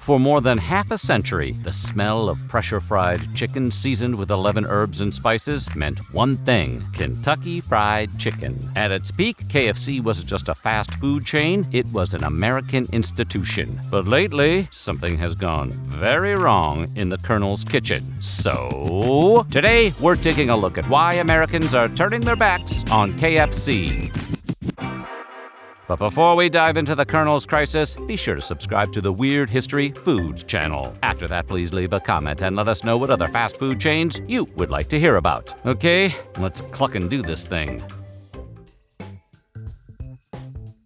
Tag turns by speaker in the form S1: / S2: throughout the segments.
S1: For more than half a century, the smell of pressure-fried chicken seasoned with 11 herbs and spices meant one thing: Kentucky Fried Chicken. At its peak, KFC wasn't just a fast food chain, it was an American institution. But lately, something has gone very wrong in the Colonel's kitchen. So, today we're taking a look at why Americans are turning their backs on KFC. But before we dive into the Colonel's crisis, be sure to subscribe to the Weird History Foods channel. After that, please leave a comment and let us know what other fast food chains you would like to hear about. Okay, let's cluck and do this thing.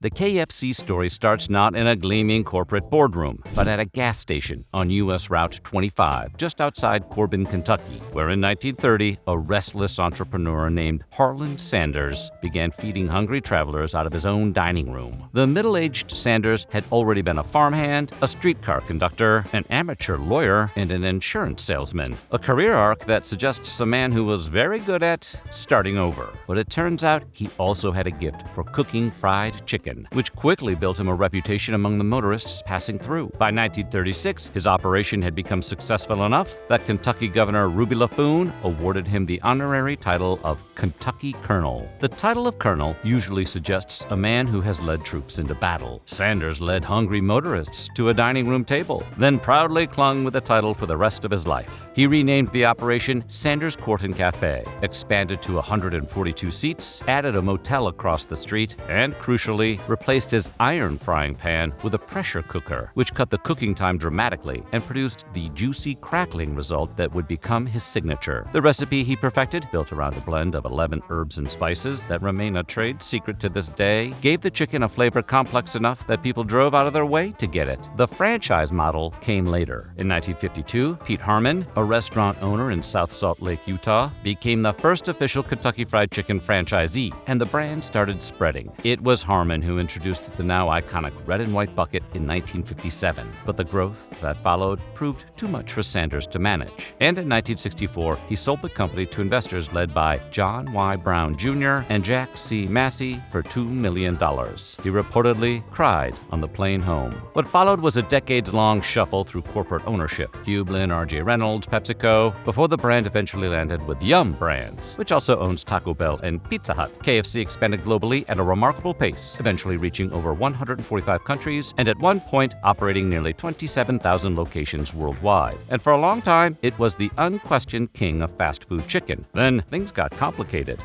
S1: The KFC story starts not in a gleaming corporate boardroom, but at a gas station on U.S. Route 25, just outside Corbin, Kentucky, where in 1930, a restless entrepreneur named Harlan Sanders began feeding hungry travelers out of his own dining room. The middle-aged Sanders had already been a farmhand, a streetcar conductor, an amateur lawyer, and an insurance salesman, a career arc that suggests a man who was very good at starting over. But it turns out he also had a gift for cooking fried chicken, which quickly built him a reputation among the motorists passing through. By 1936, his operation had become successful enough that Kentucky Governor Ruby LaFoon awarded him the honorary title of Kentucky Colonel. The title of Colonel usually suggests a man who has led troops into battle. Sanders led hungry motorists to a dining room table, then proudly clung with the title for the rest of his life. He renamed the operation Sanders Court and Cafe, expanded to 142 seats, added a motel across the street, and crucially, replaced his iron frying pan with a pressure cooker, which cut the cooking time dramatically and produced the juicy, crackling result that would become his signature. The recipe he perfected, built around a blend of 11 herbs and spices that remain a trade secret to this day, gave the chicken a flavor complex enough that people drove out of their way to get it. The franchise model came later. In 1952, Pete Harmon, a restaurant owner in South Salt Lake, Utah, became the first official Kentucky Fried Chicken franchisee, and the brand started spreading. It was Harmon who introduced the now iconic red and white bucket in 1957, but the growth that followed proved too much for Sanders to manage. And in 1964, he sold the company to investors led by John Y. Brown Jr. and Jack C. Massey for $2 million. He reportedly cried on the plane home. What followed was a decades-long shuffle through corporate ownership: Hublin, R.J. Reynolds, PepsiCo, before the brand eventually landed with Yum! Brands, which also owns Taco Bell and Pizza Hut. KFC expanded globally at a remarkable pace, eventually reaching over 145 countries and at one point operating nearly 27,000 locations worldwide. And for a long time, it was the unquestioned king of fast food chicken. Then things got complicated.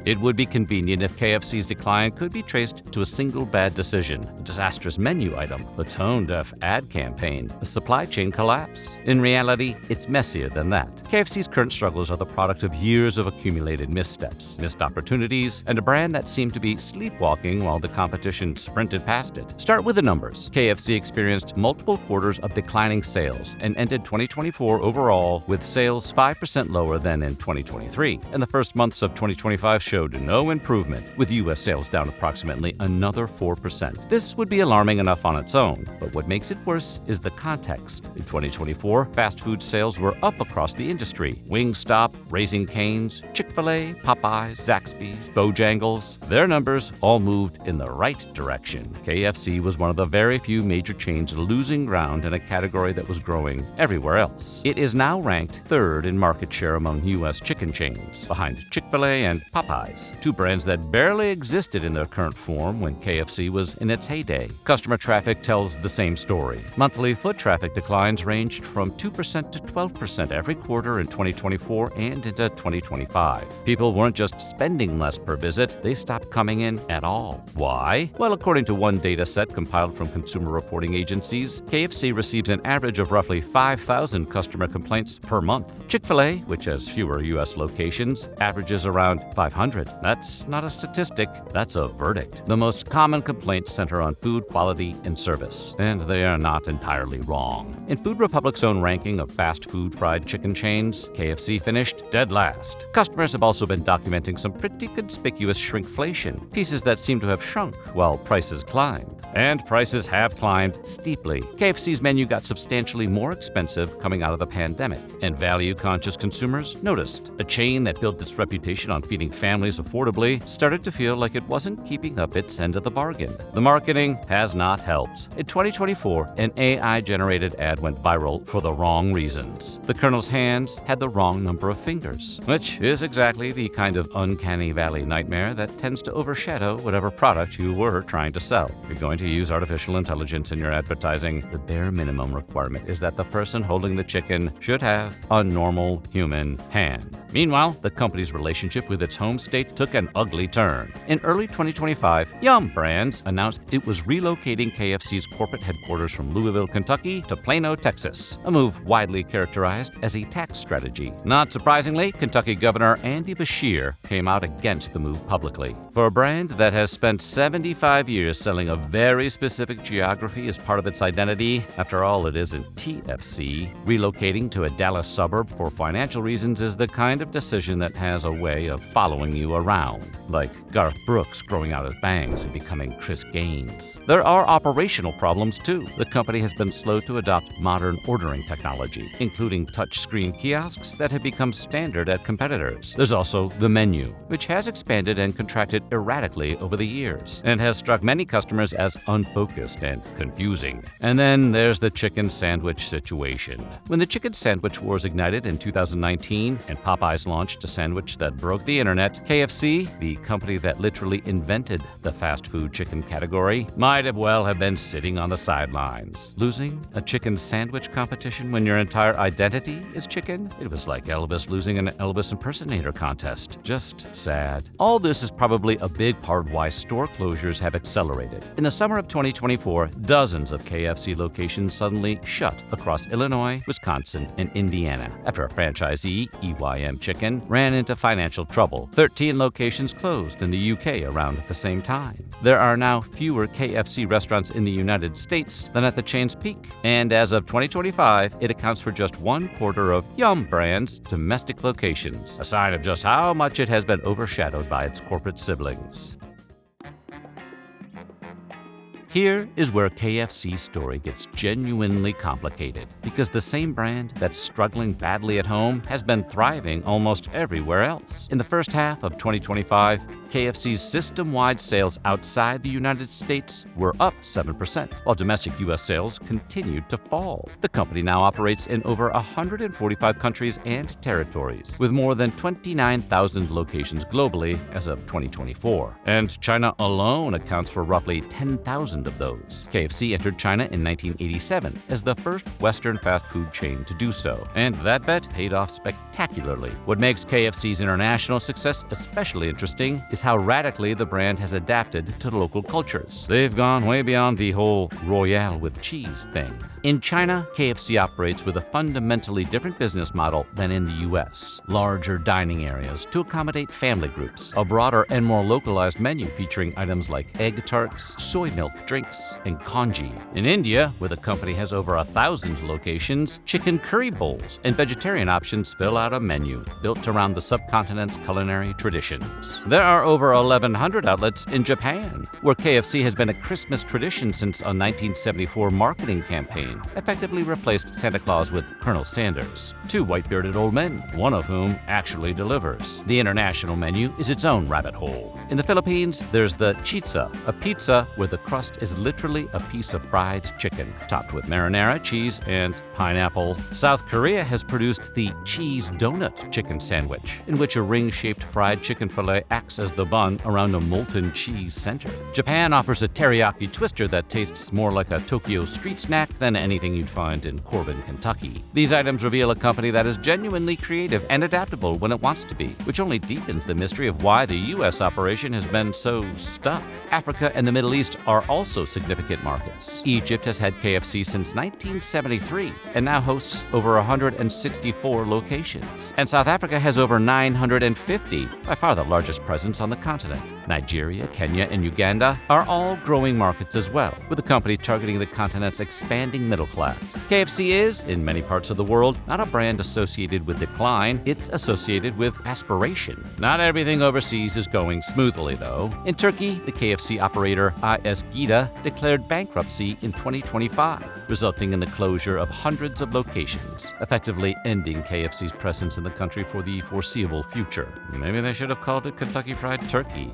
S1: It would be convenient if KFC's decline could be traced to a single bad decision: a disastrous menu item, a tone-deaf ad campaign, a supply chain collapse. In reality, it's messier than that. KFC's current struggles are the product of years of accumulated missteps, missed opportunities, and a brand that seemed to be sleepwalking while the competition sprinted past it. Start with the numbers. KFC experienced multiple quarters of declining sales and ended 2024 overall with sales 5% lower than in 2023, and the first months of 2025 showed no improvement, with U.S. sales down approximately another 4%. This would be alarming enough on its own, but what makes it worse is the context. In 2024, fast food sales were up across the industry. Wingstop, Raising Cane's, Chick-fil-A, Popeyes, Zaxby's, Bojangles, their numbers all moved in the right direction. KFC was one of the very few major chains losing ground in a category that was growing everywhere else. It is now ranked third in market share among U.S. chicken chains, behind Chick-fil-A and Popeyes, two brands that barely existed in their current form when KFC was in its heyday. Customer traffic tells the same story. Monthly foot traffic declines ranged from 2% to 12% every quarter in 2024 and into 2025. People weren't just spending less per visit, they stopped coming in at all. Why? Well, according to one data set compiled from consumer reporting agencies, KFC receives an average of roughly 5,000 customer complaints per month. Chick-fil-A, which has fewer U.S. locations, averages around 500. That's not a statistic, that's a verdict. The most common complaints center on food quality and service, and they are not entirely wrong. In Food Republic's own ranking of fast food fried chicken chains, KFC finished dead last. Customers have also been documenting some pretty conspicuous shrinkflation, pieces that seem to have shrunk while prices climbed. And prices have climbed steeply. KFC's menu got substantially more expensive coming out of the pandemic, and value-conscious consumers noticed. A chain that built its reputation on feeding families families affordably started to feel like it wasn't keeping up its end of the bargain. The marketing has not helped. In 2024, an AI-generated ad went viral for the wrong reasons. The Colonel's hands had the wrong number of fingers, which is exactly the kind of uncanny valley nightmare that tends to overshadow whatever product you were trying to sell. If you're going to use artificial intelligence in your advertising, the bare minimum requirement is that the person holding the chicken should have a normal human hand. Meanwhile, the company's relationship with its home state took an ugly turn. In early 2025, Yum! Brands announced it was relocating KFC's corporate headquarters from Louisville, Kentucky to Plano, Texas, a move widely characterized as a tax strategy. Not surprisingly, Kentucky Governor Andy Beshear came out against the move publicly. For a brand that has spent 75 years selling a very specific geography as part of its identity, after all, it isn't TFC, relocating to a Dallas suburb for financial reasons is the kind of decision that has a way of following you around, like Garth Brooks growing out his bangs and becoming Chris Gaines. There are operational problems too. The company has been slow to adopt modern ordering technology, including touchscreen kiosks that have become standard at competitors. There's also the menu, which has expanded and contracted erratically over the years, and has struck many customers as unfocused and confusing. And then there's the chicken sandwich situation. When the chicken sandwich wars ignited in 2019 and Popeyes launched a sandwich that broke the internet, KFC, the company that literally invented the fast food chicken category, might have been sitting on the sidelines. Losing a chicken sandwich competition when your entire identity is chicken? It was like Elvis losing an Elvis impersonator contest. Just sad. All this is probably a big part of why store closures have accelerated. In the summer of 2024, dozens of KFC locations suddenly shut across Illinois, Wisconsin, and Indiana after a franchisee, EYM Chicken, ran into financial trouble. 13 locations closed in the UK around the same time. There are now fewer KFC restaurants in the United States than at the chain's peak, and as of 2025, it accounts for just 1/4 of Yum! Brand's domestic locations, a sign of just how much it has been overshadowed by its corporate siblings. Here is where KFC's story gets genuinely complicated, because the same brand that's struggling badly at home has been thriving almost everywhere else. In the first half of 2025, KFC's system-wide sales outside the United States were up 7%, while domestic U.S. sales continued to fall. The company now operates in over 145 countries and territories, with more than 29,000 locations globally as of 2024. And China alone accounts for roughly 10,000 of those. KFC entered China in 1987 as the first Western fast food chain to do so, and that bet paid off spectacularly. What makes KFC's international success especially interesting is how radically the brand has adapted to local cultures. They've gone way beyond the whole Royale with cheese thing. In China, KFC operates with a fundamentally different business model than in the U.S. Larger dining areas to accommodate family groups, a broader and more localized menu featuring items like egg tarts, soy milk drinks, and congee. In India, where the company has over 1,000 locations, chicken curry bowls and vegetarian options fill out a menu built around the subcontinent's culinary traditions. There are over 1,100 outlets in Japan, where KFC has been a Christmas tradition since a 1974 marketing campaign effectively replaced Santa Claus with Colonel Sanders, two white-bearded old men, one of whom actually delivers. The international menu is its own rabbit hole. In the Philippines, there's the chitza, a pizza where the crust is literally a piece of fried chicken, topped with marinara, cheese, and pineapple. South Korea has produced the cheese donut chicken sandwich, in which a ring-shaped fried chicken fillet acts as the bun around a molten cheese center. Japan offers a teriyaki twister that tastes more like a Tokyo street snack than anything you'd find in Corbin, Kentucky. These items reveal a company that is genuinely creative and adaptable when it wants to be, which only deepens the mystery of why the U.S. operation has been so stuck. Africa and the Middle East are also significant markets. Egypt has had KFC since 1973 and now hosts over 164 locations. And South Africa has over 950, by far the largest presence on the continent. Nigeria, Kenya, and Uganda are all growing markets as well, with the company targeting the continent's expanding middle class. KFC is, in many parts of the world, not a brand associated with decline, it's associated with aspiration. Not everything overseas is going smoothly, though. In Turkey, the KFC operator IS Gida declared bankruptcy in 2025, resulting in the closure of hundreds of locations, effectively ending KFC's presence in the country for the foreseeable future. Maybe they should have called it Kentucky Fried Turkey.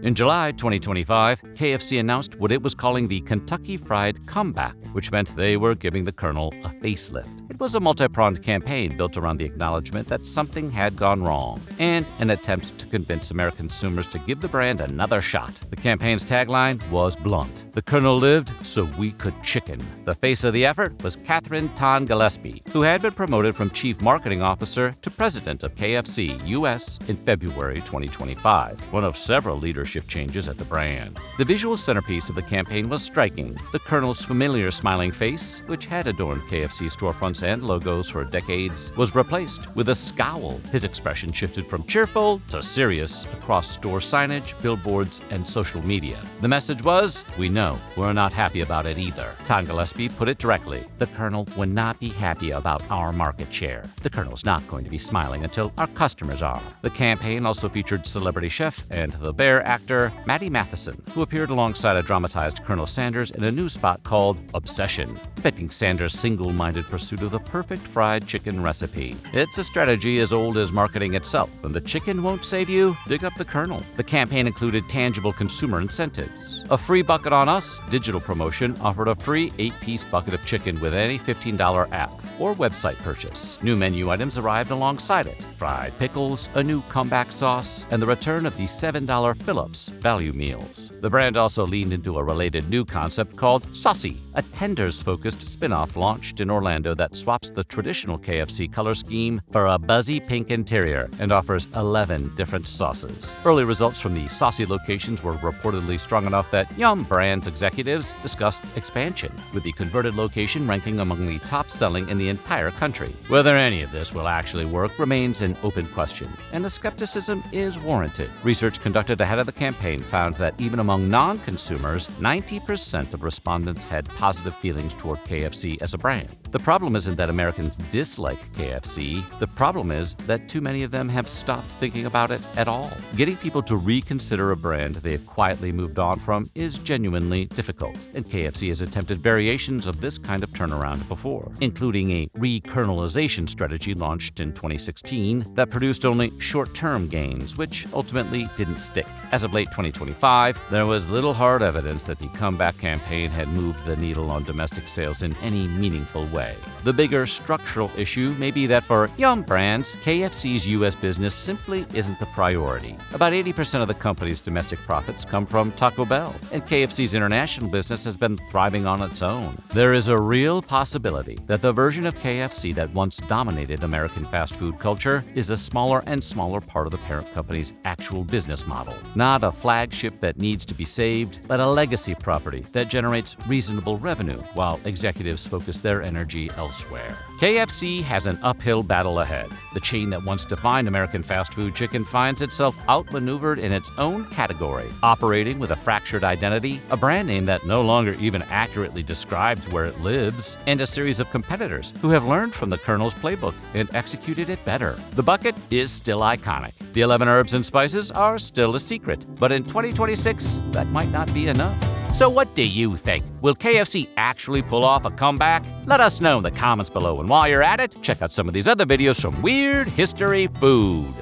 S1: In July 2025, KFC announced what it was calling the Kentucky Fried Comeback, which meant they were giving the Colonel a facelift. It was a multi-pronged campaign built around the acknowledgement that something had gone wrong and an attempt to convince American consumers to give the brand another shot. The campaign's tagline was blunt: "The Colonel lived so we could chicken." The face of the effort was Catherine Tan Gillespie, who had been promoted from Chief Marketing Officer to President of KFC US in February 2025, one of several leadership changes at the brand. The visual centerpiece of the campaign was striking. The Colonel's familiar smiling face, which had adorned KFC storefronts and logos for decades, was replaced with a scowl. His expression shifted from cheerful to serious across store signage, billboards, and social media. The message was, "We know we're not happy about it either." Tan Gillespie put it directly: the Colonel would not be happy about our market share. The Colonel's not going to be smiling until our customers are. The campaign also featured celebrity chef and the Bear actor Maddie Matheson, who appeared alongside a dramatized Colonel Sanders in a new spot called Obsession, depicting Sanders' single-minded pursuit of the perfect fried chicken recipe. It's a strategy as old as marketing itself. When the chicken won't save you, dig up the Colonel. The campaign included tangible consumer incentives. A free bucket on us digital promotion offered a free 8-piece bucket of chicken with any $15 app or website purchase. New menu items arrived alongside it: fried pickles, a new comeback sauce, and the return of the $7 Phillips value meals. The brand also leaned into a related new concept called Saucy, a tenders-focused spin-off launched in Orlando that swaps the traditional KFC color scheme for a buzzy pink interior and offers 11 different sauces. Early results from the Saucy locations were reportedly strong enough that Yum! Brands executives discussed expansion, with the converted location ranking among the top-selling in the entire country. Whether any of this will actually work remains an open question, and the skepticism is warranted. Research conducted ahead of the campaign found that even among non-consumers, 90% of respondents had positive feelings toward KFC as a brand. The problem isn't that Americans dislike KFC. The problem is that too many of them have stopped thinking about it at all. Getting people to reconsider a brand they've quietly moved on from is genuinely difficult, and KFC has attempted variations of this kind of turnaround before, including a re-kernelization strategy launched in 2016 that produced only short-term gains, which ultimately didn't stick. As of late 2025, there was little hard evidence that the comeback campaign had moved the needle on domestic sales in any meaningful way. The bigger structural issue may be that for Yum! Brands, KFC's U.S. business simply isn't the priority. About 80% of the company's domestic profits come from Taco Bell, and KFC's international business has been thriving on its own. There is a real possibility that the version of KFC that once dominated American fast food culture is a smaller and smaller part of the parent company's actual business model. Not a flagship that needs to be saved, but a legacy property that generates reasonable revenue while executives focus their energy elsewhere. KFC has an uphill battle ahead. The chain that once defined American fast food chicken finds itself outmaneuvered in its own category, operating with a fractured identity, a brand name that no longer even accurately describes where it lives, and a series of competitors who have learned from the Colonel's playbook and executed it better. The bucket is still iconic. The 11 herbs and spices are still a secret, but in 2026, that might not be enough. So what do you think? Will KFC actually pull off a comeback? Let us know in the comments below, and while you're at it, check out some of these other videos from Weird History Food.